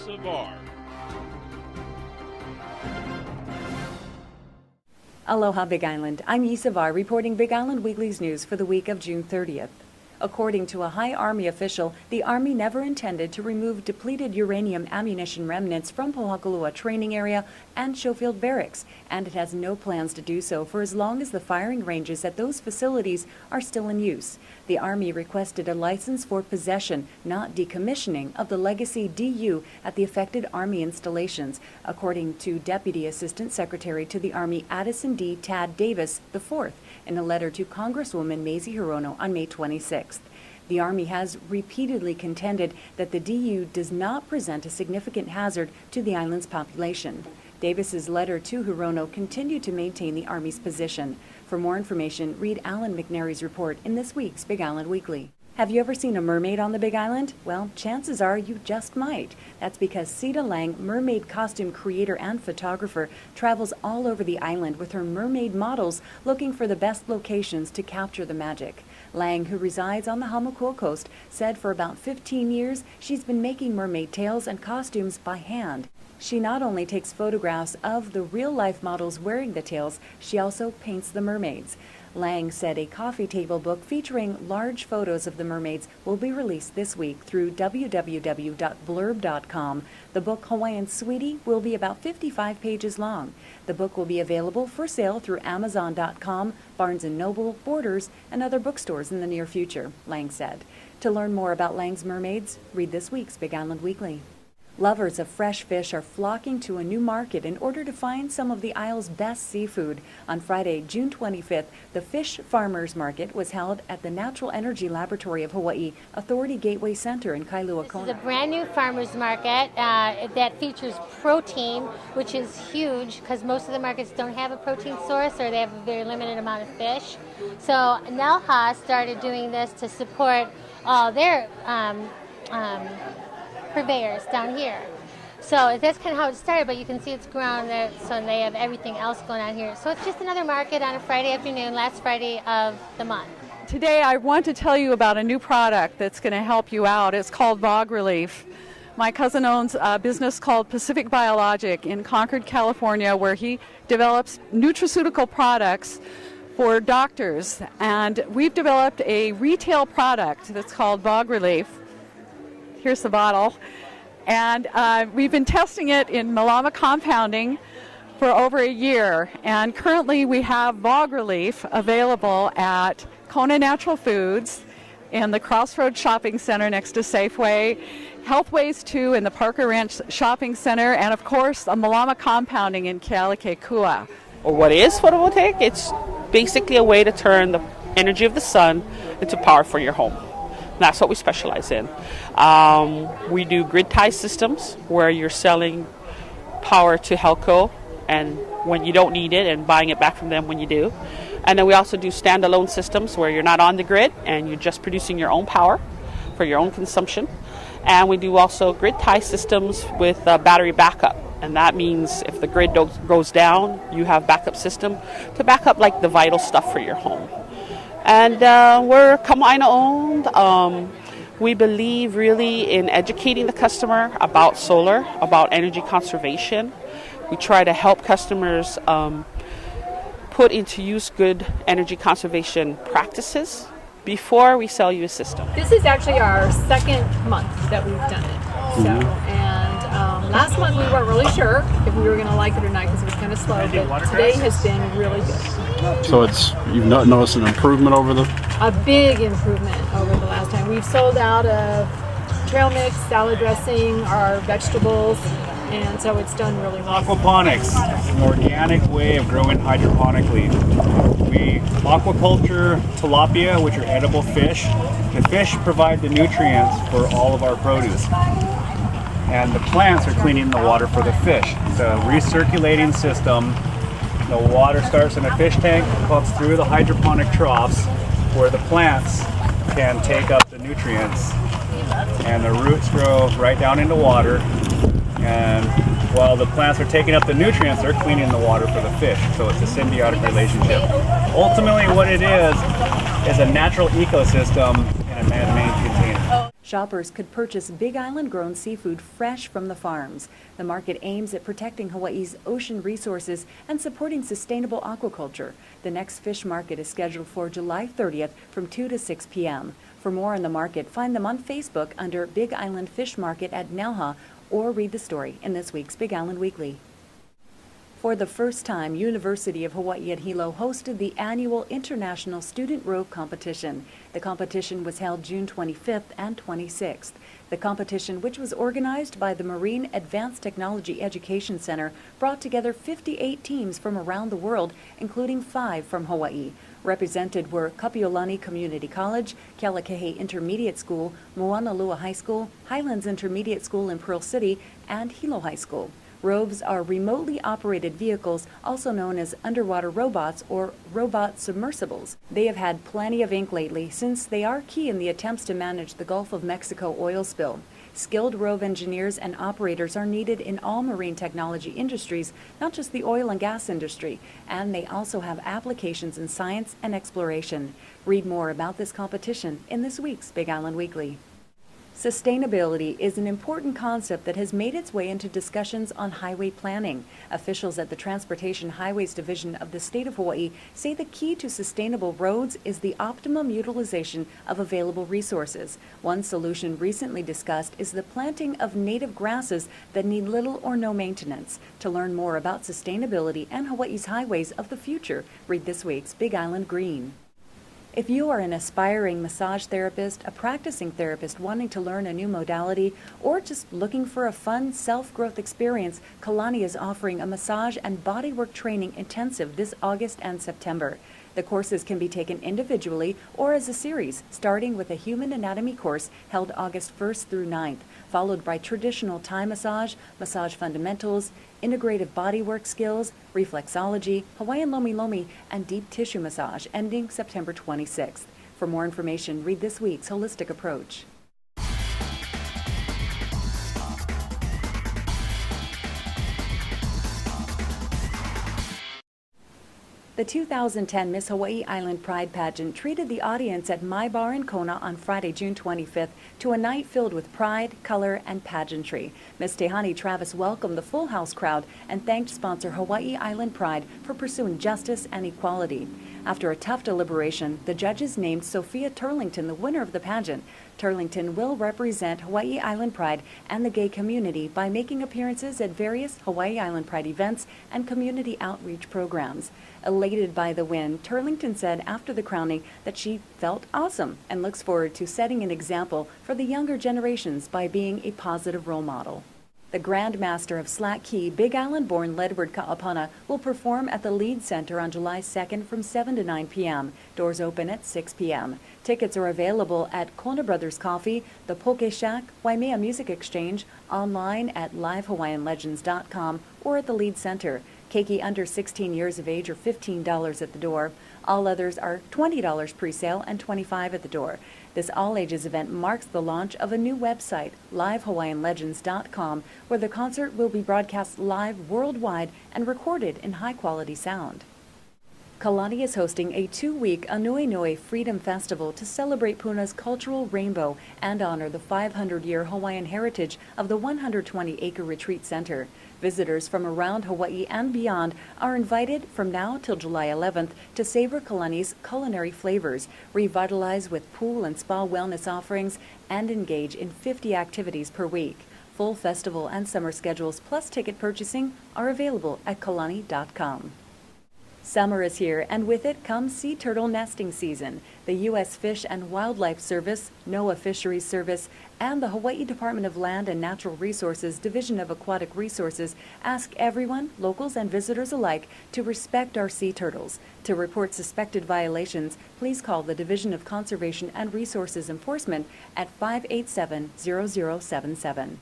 Savar. Aloha Big Island. I'm Yisavar reporting Big Island Weekly's news for the week of June 30th. According to a high Army official, the Army never intended to remove depleted uranium ammunition remnants from Pohakuloa Training Area and Schofield Barracks, and it has no plans to do so for as long as the firing ranges at those facilities are still in use. The Army requested a license for possession, not decommissioning, of the legacy DU at the affected Army installations, according to Deputy Assistant Secretary to the Army Addison D. Tad Davis IV in a letter to Congresswoman Mazie Hirono on May 26th. The Army has repeatedly contended that the DU does not present a significant hazard to the island's population. Davis's letter to Hirono continued to maintain the Army's position. For more information, read Alan McNary's report in this week's Big Island Weekly. Have you ever seen a mermaid on the Big Island? Well, chances are you just might. That's because Sita Lang, mermaid costume creator and photographer, travels all over the island with her mermaid models looking for the best locations to capture the magic. Lang, who resides on the Hamakua coast, said for about 15 years she's been making mermaid tails and costumes by hand. She not only takes photographs of the real-life models wearing the tails, she also paints the mermaids. Lang said a coffee table book featuring large photos of the mermaids will be released this week through www.blurb.com. The book Hawaiian Sweetie will be about 55 pages long. The book will be available for sale through Amazon.com, Barnes & Noble, Borders, and other bookstores in the near future, Lang said. To learn more about Lang's mermaids, read this week's Big Island Weekly. Lovers of fresh fish are flocking to a new market in order to find some of the isle's best seafood. On Friday, June 25th, the Fish Farmers Market was held at the Natural Energy Laboratory of Hawaii Authority Gateway Center in Kailua Kona. This is a brand new farmers market that features protein, which is huge because most of the markets don't have a protein source or they have a very limited amount of fish. So Nelha started doing this to support all their purveyors down here. So that's kind of how it started, but you can see it's grown there, so they have everything else going on here. So it's just another market on a Friday afternoon, last Friday of the month. Today I want to tell you about a new product that's going to help you out. It's called Bog Relief. My cousin owns a business called Pacific Biologic in Concord, California, where he develops nutraceutical products for doctors. And we've developed a retail product that's called Bog Relief. Here's the bottle. And we've been testing it in Malama compounding for over a year. And currently we have Bog Relief available at Kona Natural Foods in the Crossroads Shopping Center next to Safeway, Healthways 2 in the Parker Ranch Shopping Center, and of course the Malama compounding in Kealakekua. Or what is photovoltaic? It's basically a way to turn the energy of the sun into power for your home. That's what we specialize in. We do grid tie systems where you're selling power to Helco and when you don't need it and buying it back from them when you do. And then we also do standalone systems where you're not on the grid and you're just producing your own power for your own consumption. And we do also grid tie systems with battery backup. And that means if the grid goes down, you have backup system to back up like the vital stuff for your home. And we're Kama'aina owned. We believe really in educating the customer about solar, about energy conservation. We try to help customers put into use good energy conservation practices before we sell you a system. This is actually our second month that we've done it. Last month we weren't really sure if we were going to like it or not because it was kind of slow, but today has been really good. So you've noticed an improvement over a big improvement over the last time. We've sold out of trail mix, salad dressing, our vegetables, and so it's done really well. Aquaponics, an organic way of growing hydroponically. We aquaculture tilapia, which are edible fish. The fish provide the nutrients for all of our produce. And the plants are cleaning the water for the fish. It's a recirculating system. The water starts in a fish tank, pumps through the hydroponic troughs where the plants can take up the nutrients. And the roots grow right down into water. And while the plants are taking up the nutrients, they're cleaning the water for the fish. So it's a symbiotic relationship. Ultimately what it is a natural ecosystem in a man-made container. Shoppers could purchase Big Island grown seafood fresh from the farms. The market aims at protecting Hawaii's ocean resources and supporting sustainable aquaculture. The next fish market is scheduled for July 30th from 2 to 6 p.m. For more on the market, find them on Facebook under Big Island Fish Market at Nelha or read the story in this week's Big Island Weekly. For the first time, University of Hawaii at Hilo hosted the annual International Student Row Competition. The competition was held June 25th and 26th. The competition, which was organized by the Marine Advanced Technology Education Center, brought together 58 teams from around the world, including 5 from Hawaii. Represented were Kapiolani Community College, Kealakehe Intermediate School, Moanalua High School, Highlands Intermediate School in Pearl City, and Hilo High School. Robes are remotely operated vehicles, also known as underwater robots or robot submersibles. They have had plenty of ink lately since they are key in the attempts to manage the Gulf of Mexico oil spill. Skilled rove engineers and operators are needed in all marine technology industries, not just the oil and gas industry, and they also have applications in science and exploration. Read more about this competition in this week's Big Island Weekly. Sustainability is an important concept that has made its way into discussions on highway planning. Officials at the Transportation Highways Division of the state of Hawaii say the key to sustainable roads is the optimum utilization of available resources. One solution recently discussed is the planting of native grasses that need little or no maintenance. To learn more about sustainability and Hawaii's highways of the future, read this week's Big Island Green. If you are an aspiring massage therapist, a practicing therapist wanting to learn a new modality, or just looking for a fun self-growth experience, Kalani is offering a massage and bodywork training intensive this August and September. The courses can be taken individually or as a series, starting with a human anatomy course held August 1st through 9th, followed by traditional Thai massage, massage fundamentals, integrative bodywork skills, reflexology, Hawaiian lomi lomi, and deep tissue massage, ending September 26th. For more information, read this week's Holistic Approach. The 2010 Miss Hawaii Island Pride pageant treated the audience at My Bar in Kona on Friday, June 25th to a night filled with pride, color, and pageantry. Miss Tehani Travis welcomed the full house crowd and thanked sponsor Hawaii Island Pride for pursuing justice and equality. After a tough deliberation, the judges named Sophia Turlington the winner of the pageant. Turlington will represent Hawaii Island Pride and the gay community by making appearances at various Hawaii Island Pride events and community outreach programs. Elated by the win, Turlington said after the crowning that she felt awesome and looks forward to setting an example for the younger generations by being a positive role model. The Grand Master of Slack Key, Big Island-born Ledward Ka'apana, will perform at the Lead Center on July 2nd from 7 to 9 p.m. Doors open at 6 p.m. Tickets are available at Kona Brothers Coffee, the Poke Shack, Waimea Music Exchange, online at livehawaiianlegends.com or at the Lead Center. Keiki under 16 years of age are $15 at the door. All others are $20 pre-sale and $25 at the door. This all-ages event marks the launch of a new website, livehawaiianlegends.com, where the concert will be broadcast live worldwide and recorded in high-quality sound. Kalani is hosting a 2-week Anuenue Freedom Festival to celebrate Puna's cultural rainbow and honor the 500-year Hawaiian heritage of the 120-acre retreat center. Visitors from around Hawaii and beyond are invited from now till July 11th to savor Kalani's culinary flavors, revitalize with pool and spa wellness offerings, and engage in 50 activities per week. Full festival and summer schedules plus ticket purchasing are available at kalani.com. Summer is here, and with it comes sea turtle nesting season. The U.S. Fish and Wildlife Service, NOAA Fisheries Service, and the Hawaii Department of Land and Natural Resources Division of Aquatic Resources ask everyone, locals and visitors alike, to respect our sea turtles. To report suspected violations, please call the Division of Conservation and Resources Enforcement at 587-0077.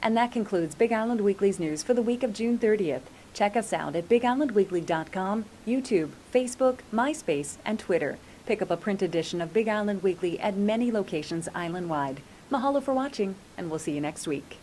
And that concludes Big Island Weekly's news for the week of June 30th. Check us out at BigIslandWeekly.com, YouTube, Facebook, MySpace, and Twitter. Pick up a print edition of Big Island Weekly at many locations island-wide. Mahalo for watching, and we'll see you next week.